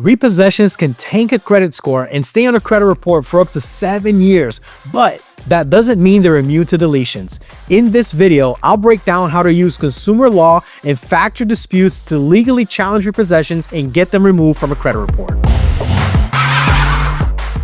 Repossessions can tank a credit score and stay on a credit report for up to 7 years, but that doesn't mean they're immune to deletions. In this video, I'll break down how to use consumer law and factor disputes to legally challenge repossessions and get them removed from a credit report.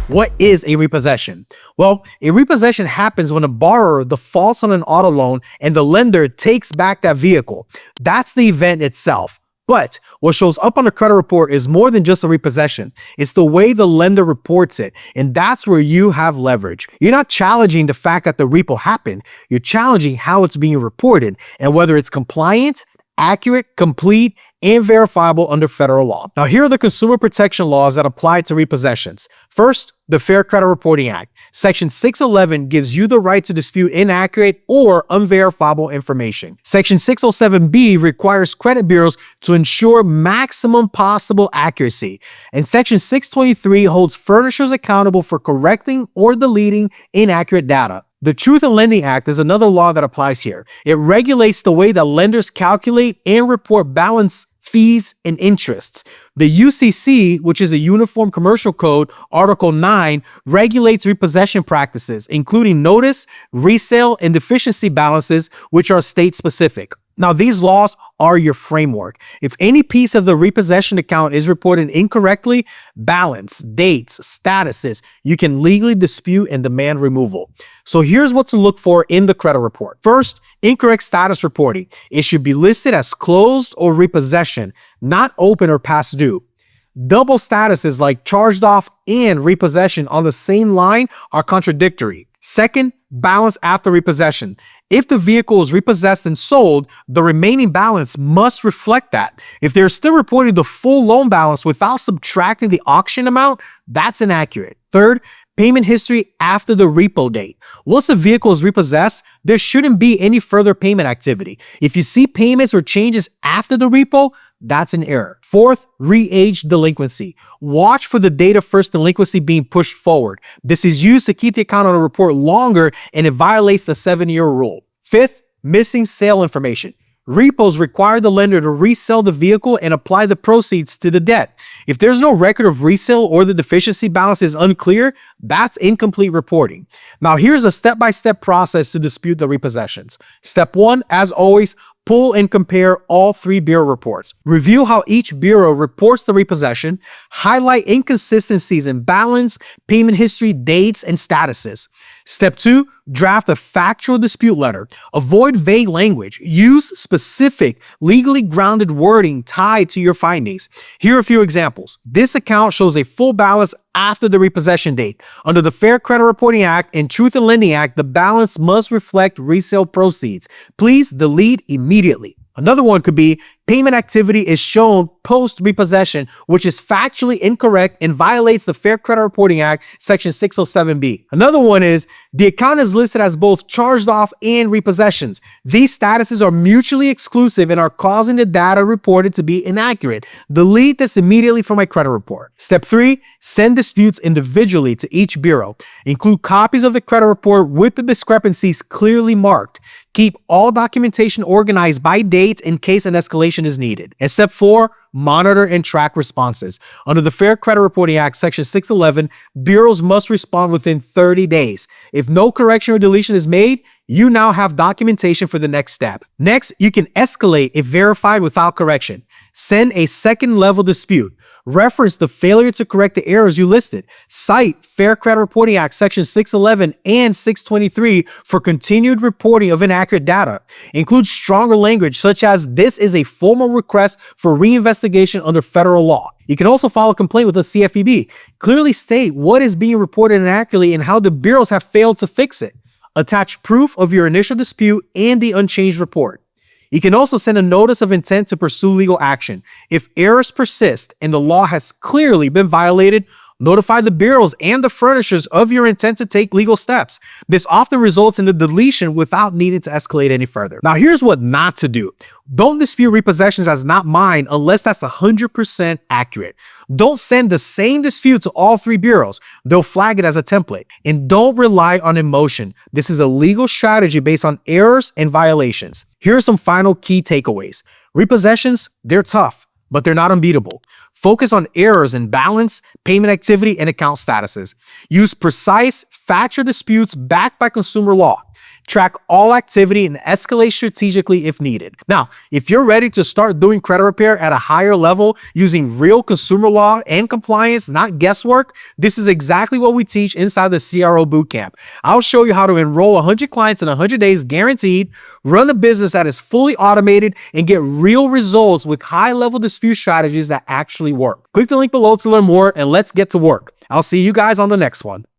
What is a repossession? Well, a repossession happens when a borrower defaults on an auto loan and the lender takes back that vehicle. That's the event itself. But what shows up on the credit report is more than just a repossession. It's the way the lender reports it, and that's where you have leverage. You're not challenging the fact that the repo happened. You're challenging how it's being reported and whether it's compliant, accurate, complete, and verifiable under federal law. Now, here are the consumer protection laws that apply to repossessions. First, the Fair Credit Reporting Act. Section 611 gives you the right to dispute inaccurate or unverifiable information. Section 607B requires credit bureaus to ensure maximum possible accuracy. And Section 623 holds furnishers accountable for correcting or deleting inaccurate data. The Truth in Lending Act is another law that applies here. It regulates the way that lenders calculate and report balance, fees, and interests. The UCC, which is a Uniform Commercial Code, Article 9, regulates repossession practices, including notice, resale, and deficiency balances, which are state-specific. Now, these laws are your framework. If any piece of the repossession account is reported incorrectly, balance, dates, statuses, you can legally dispute and demand removal. So here's what to look for in the credit report. First, incorrect status reporting. It should be listed as closed or repossession, not open or past due. Double statuses like charged off and repossession on the same line are contradictory. Second, balance after repossession. If the vehicle is repossessed and sold, the remaining balance must reflect that. If they're still reporting the full loan balance without subtracting the auction amount, that's inaccurate. Third, payment history after the repo date. Once the vehicle is repossessed, there shouldn't be any further payment activity. If you see payments or changes after the repo, that's an error. Fourth, re-age delinquency. Watch for the date of first delinquency being pushed forward. This is used to keep the account on a report longer, and it violates the 7-year rule. Fifth, missing sale information. Repos require the lender to resell the vehicle and apply the proceeds to the debt. If there's no record of resale or the deficiency balance is unclear, that's incomplete reporting. Now, here's a step-by-step process to dispute the repossessions. Step 1, as always, pull and compare all 3 bureau reports. Review how each bureau reports the repossession. Highlight inconsistencies in balance, payment history, dates, and statuses. Step 2, draft a factual dispute letter. Avoid vague language. Use specific, legally grounded wording tied to your findings. Here are a few examples. This account shows a full balance after the repossession date. Under the Fair Credit Reporting Act and Truth in Lending Act, the balance must reflect resale proceeds. Please delete immediately. Another one could be payment activity is shown post-repossession, which is factually incorrect and violates the Fair Credit Reporting Act, Section 607B. Another one is the account is listed as both charged off and repossessions. These statuses are mutually exclusive and are causing the data reported to be inaccurate. Delete this immediately from my credit report. Step 3, send disputes individually to each bureau. Include copies of the credit report with the discrepancies clearly marked. Keep all documentation organized by date in case an escalation is needed. And step 4, monitor and track responses. Under the Fair Credit Reporting Act, Section 611, bureaus must respond within 30 days. If no correction or deletion is made, you now have documentation for the next step. Next, you can escalate if verified without correction. Send a second-level dispute. Reference the failure to correct the errors you listed. Cite Fair Credit Reporting Act Section 611 and 623 for continued reporting of inaccurate data. Include stronger language such as this is a formal request for reinvestigation under federal law. You can also file a complaint with the CFPB. Clearly state what is being reported inaccurately and how the bureaus have failed to fix it. Attach proof of your initial dispute and the unchanged report. You can also send a notice of intent to pursue legal action. If errors persist and the law has clearly been violated, notify the bureaus and the furnishers of your intent to take legal steps. This often results in the deletion without needing to escalate any further. Now, here's what not to do. Don't dispute repossessions as not mine unless that's 100% accurate. Don't send the same dispute to all 3 bureaus. They'll flag it as a template. And don't rely on emotion. This is a legal strategy based on errors and violations. Here are some final key takeaways. Repossessions, they're tough, but they're not unbeatable. Focus on errors in balance, payment activity, and account statuses. Use precise, factual disputes backed by consumer law. Track all activity and escalate strategically if needed. Now, if you're ready to start doing credit repair at a higher level using real consumer law and compliance, not guesswork, this is exactly what we teach inside the CRO Bootcamp. I'll show you how to enroll 100 clients in 100 days guaranteed, run a business that is fully automated, and get real results with high-level dispute strategies that actually work. Click the link below to learn more, and let's get to work. I'll see you guys on the next one.